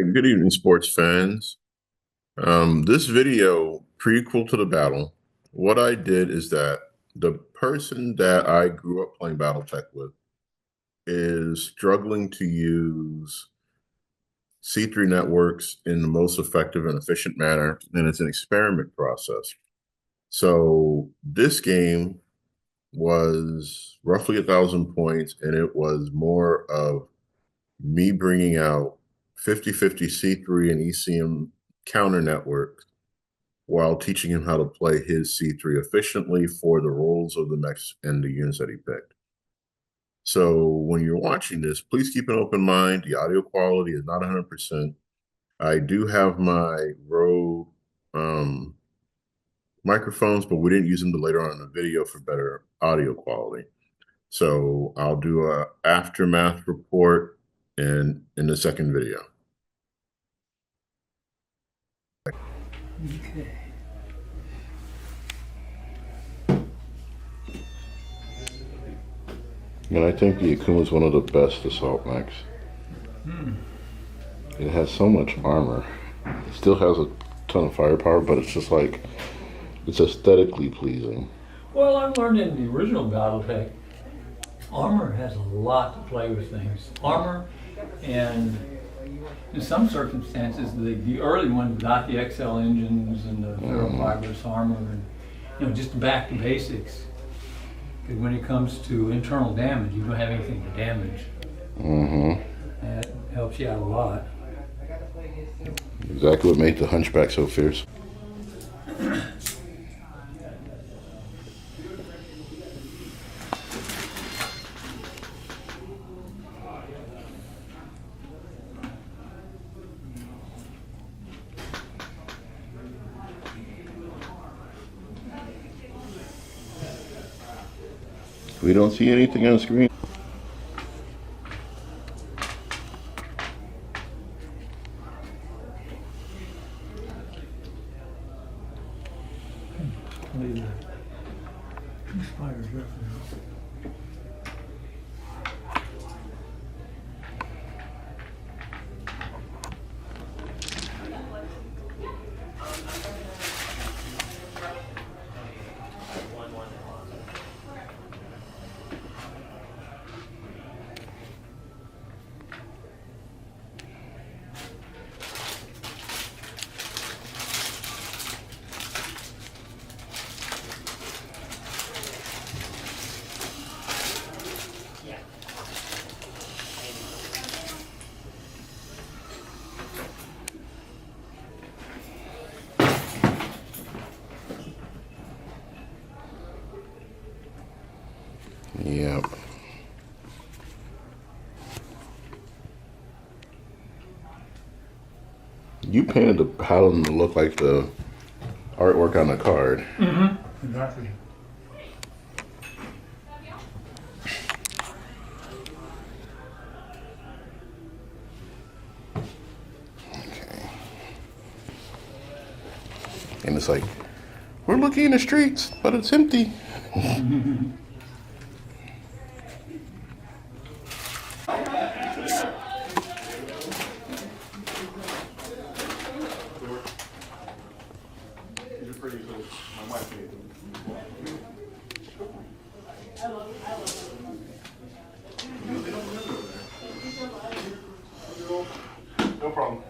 Good evening, sports fans. This video, prequel to the battle, what I did is that the person that I grew up playing Battletech with is struggling to use C3 networks in the most effective and efficient manner, and it's an experiment process. So this game was roughly 1,000 points, and it was more of me bringing out 50/50 C3 and ECM counter networks while teaching him how to play his C3 efficiently for the roles of the mechs and the units that he picked. So when you're watching this, please keep an open mind. The audio quality is not 100%. I do have my Rode microphones, but we didn't use them later on in the video for better audio quality. So I'll do a aftermath report in the second video. Okay. And I think the Akuma is one of the best assault mechs. It has so much armor. It still has a ton of firepower, but it's just like, it's aesthetically pleasing. Well, I learned in the original Battletech, armor has a lot to play with things. Armor, and in some circumstances, the early ones without the XL engines and the ferrofibrous armor, and just back to basics. Because when it comes to internal damage, you don't have anything to damage. That helps you out a lot. Exactly what made the Hunchback so fierce. We don't see anything on the screen. Yep. You painted the paladin to look like the artwork on the card. Exactly. Okay. And it's like, we're looking in the streets, but it's empty. No problem.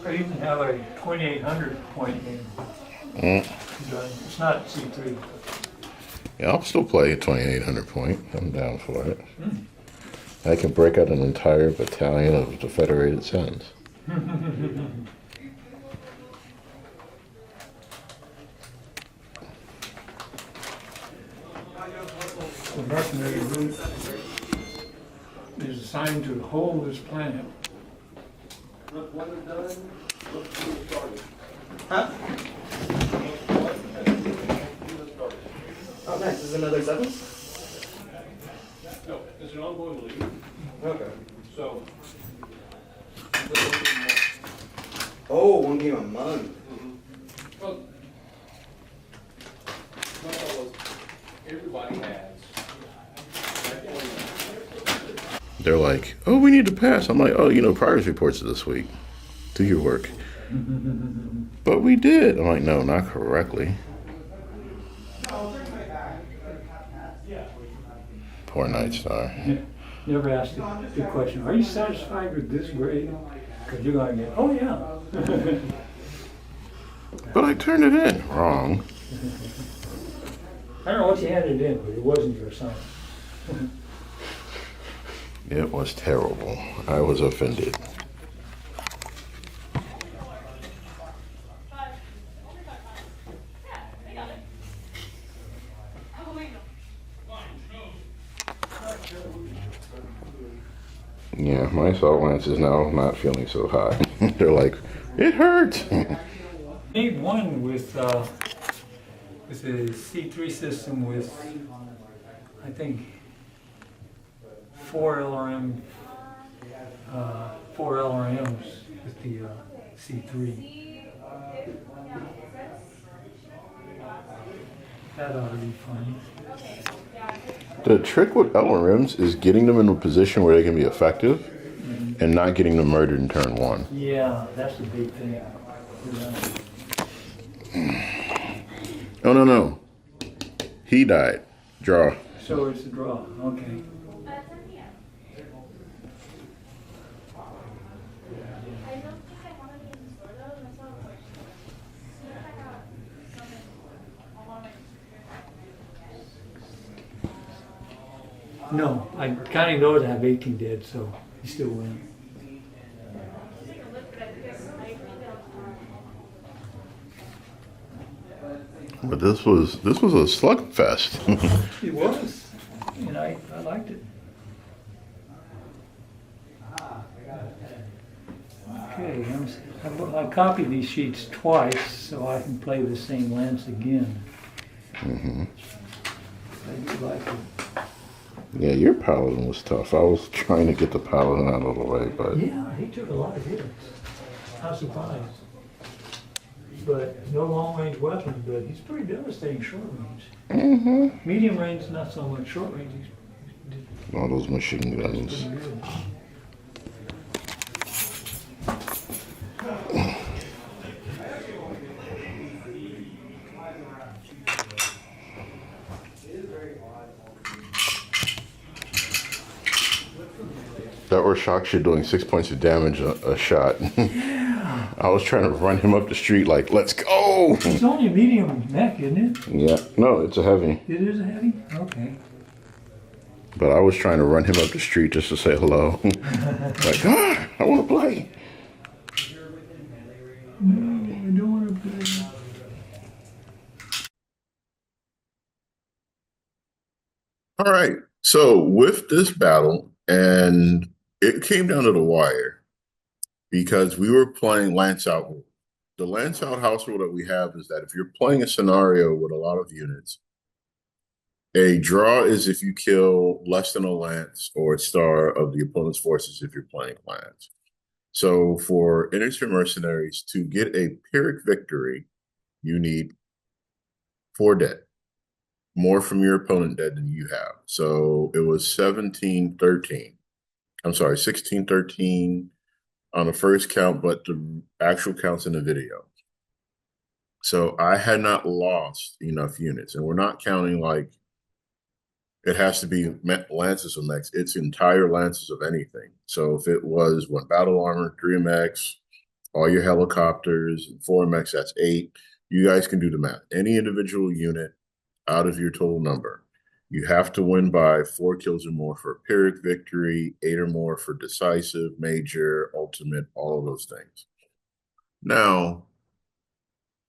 I even have a 2800 point game. It's not C3. Yeah, I'll still play a 2800 point. I'm down for it. I can break out an entire battalion of the Federated Sons. The mercenary route is assigned to hold this planet. Huh? Oh, nice. This is another 7? No, it's an ongoing league. Okay. So, Oh, one game a month. well, everybody has. They're like, oh, we need to pass. I'm like, oh, progress reports are this week. Do your work. But we did. I'm like, no, not correctly. Poor Night Star. Never asked the question, are you satisfied with this grade? Because you're going to get, oh yeah. But I turned it in wrong. I don't know what you had it in, but it wasn't your son. It was terrible. I was offended. Yeah, my salt lance is now not feeling so hot. They're like, it hurts. Made one with the C3 system with, I think, 4 LRMs with the C3. That ought to be fun. The trick with LRMs is getting them in a position where they can be effective and not getting them murdered in turn one. Yeah, that's the big thing. Yeah. Oh, no. He died. Draw. So it's a draw. Okay. No, I kind of know to have 18 dead, so he's still winning. But this was a slugfest. It was, and I liked it. Okay, I copied these sheets twice so I can play the same lance again. I do like it. Yeah, your paladin was tough. I was trying to get the paladin out of the way, but Yeah, he took a lot of hits. I was surprised. But no long range weapon, but he's pretty devastating short range. Medium range, not so much. Short range, he's all those machine guns. pretty good. That were shock shit doing 6 points of damage a shot. Yeah. I was trying to run him up the street like, let's go. It's only a medium mech, isn't it? Yeah, no, it's a heavy. It is a heavy? Okay. But I was trying to run him up the street just to say hello. Like, I want to play. No, I don't want to play. All right. So with this battle, and it came down to the wire because we were playing Lance Out rule. The Lance Out house rule that we have is that if you're playing a scenario with a lot of units, a draw is if you kill less than a lance or a star of the opponent's forces if you're playing lance. So for Innocent Mercenaries to get a Pyrrhic victory, you need 4 dead. More from your opponent dead than you have. So it was 17-13. I'm sorry, 16-13 on the first count, but the actual counts in the video. So I had not lost enough units. And we're not counting like it has to be lances of mechs. It's entire lances of anything. So if it was 1 battle armor, 3 mechs, all your helicopters, 4 mechs, that's 8. You guys can do the math. Any individual unit out of your total number. You have to win by 4 kills or more for a Pyrrhic victory, 8 or more for decisive, major, ultimate, all of those things. Now,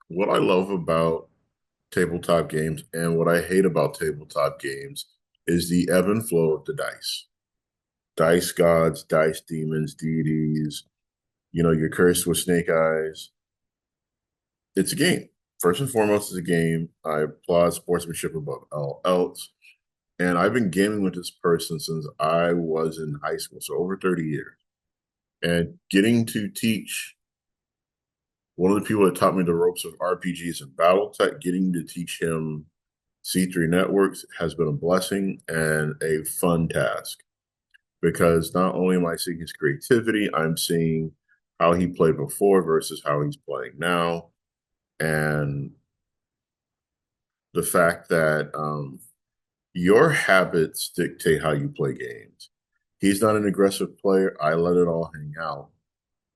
what I love about tabletop games and what I hate about tabletop games is the ebb and flow of the dice. Dice gods, dice demons, deities, you're cursed with snake eyes. It's a game. First and foremost, it's a game. I applaud sportsmanship above all else. And I've been gaming with this person since I was in high school, so over 30 years. And getting to teach one of the people that taught me the ropes of RPGs and Battletech, getting to teach him C3 networks has been a blessing and a fun task. because not only am I seeing his creativity, I'm seeing how he played before versus how he's playing now. And the fact that your habits dictate how you play games. He's not an aggressive player. I let it all hang out.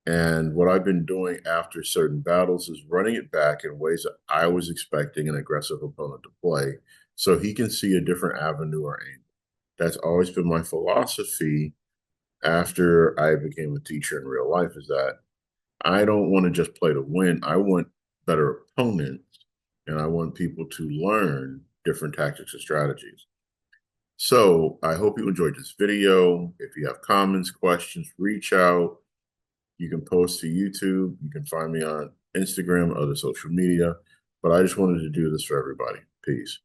And what I've been doing after certain battles is running it back in ways that I was expecting an aggressive opponent to play so he can see a different avenue or angle. That's always been my philosophy after I became a teacher in real life, is that I don't want to just play to win. I want better opponents, and I want people to learn different tactics and strategies. So I hope you enjoyed this video. If you have comments, questions, reach out. You can post to YouTube. You can find me on Instagram, other social media. But I just wanted to do this for everybody. Peace.